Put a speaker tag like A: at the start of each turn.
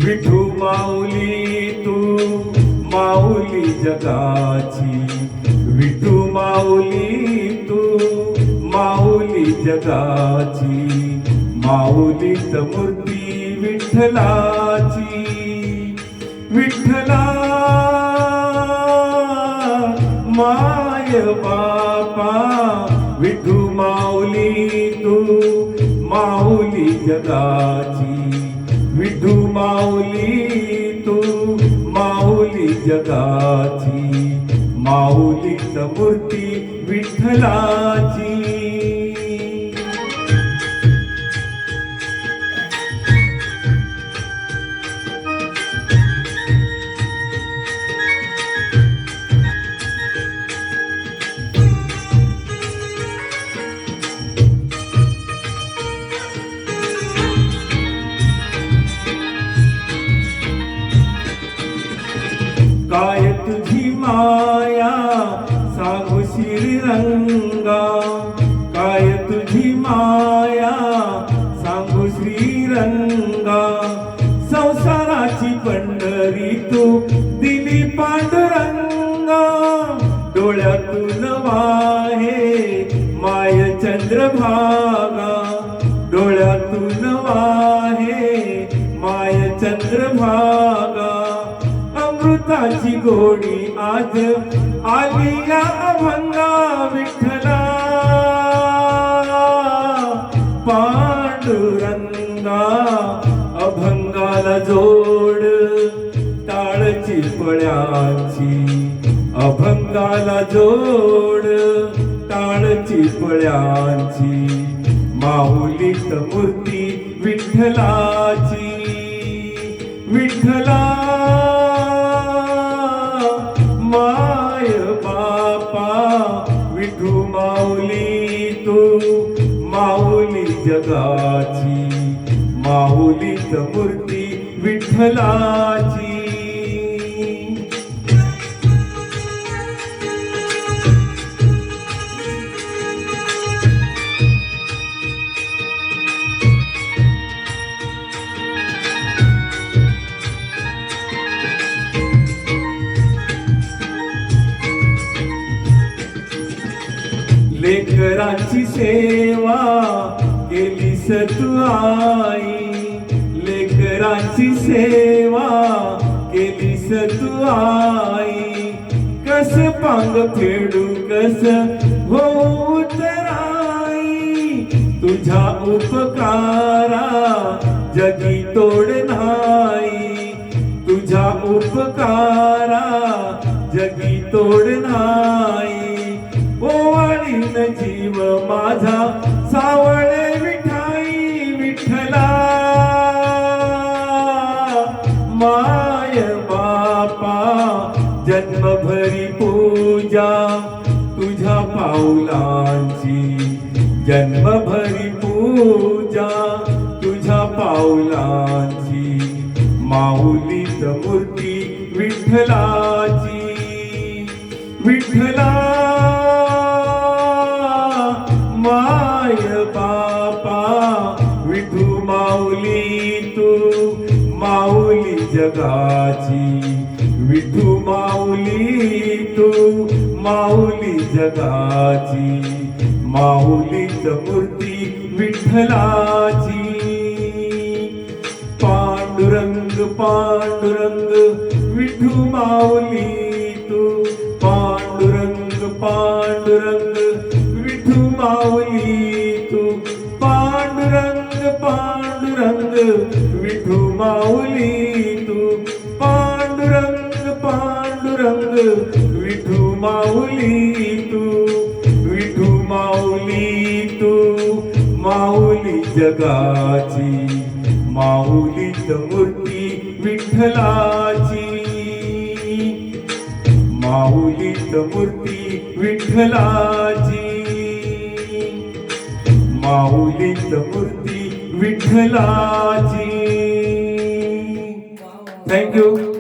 A: विठू माऊली तू माऊली जगाची, विठू माऊली तू माऊली जगाची, माऊलीत मूर्ती विठ्ठलाची, विठ्ठला माय बापा, विठू माऊली तू माऊली जगाची, विठू माऊली तू माऊली जगाची, माऊलीत मूर्ती विठ्ठलाची. काय तुझी माया सांगू श्रीरंगा, काय तुझी माया सांगू श्रीरंगा, संसाराची पंढरी तू दिली पांडुरंगा, डोळ्यातून वाहे माय चंद्रभागा, डोळ्यातून वाहे माय चंद्रभागा, अमृताची गोडी आज आली या अभंगा, विठ्ठला पांडुरंगा, अभंगाला जोड टाळची पळ्याची, अभंगाला जोड टाळची पळ्याची, माऊलीत मूर्ती विठ्ठलाची, विठ्ठला माय बापा, विठू माऊली तू माऊली जगाची, माऊलीत मूर्ती विठ्ठलाची. लेकरांची सेवा केलीस तू आई, लेकरांची सेवा केलीस तू आई, कस पांग फेडू कस होऊ तराई, तुझ्या उपकारा जगी तोड नाही, तुझ्या उपकारा जगी तोड नाही, ओवाळीन जीव माझा सावळे विठाई, विठ्ठला माय बापा, जन्मभरी पूजा तुझ्या पाऊलांची, जन्मभरी पूजा तुझ्या पाऊलांची, माऊलीत मूर्ती विठ्ठलाची, विठ्ठला माय बापा, विठू माऊली तू माऊली जगाची, विठू माऊली तू माऊली जगाची, माऊलीत मूर्ती विठ्ठलाची. पांडुरंग पांडुरंग विठू माऊली तू, पांडुरंग पांडुरंग विठू माऊली तू, पांडुरंग पांडुरंग विठू माऊली तू, पांडुरंग पांडुरंग विठू माऊली तू, विठू माऊली तू माऊली जगाची, माऊलीत मूर्ती विठ्ठलाची, माऊलीत मूर्ती विठ्ठलाची, माऊलीत मूर्ती विठ्ठलाची. थँक्यू.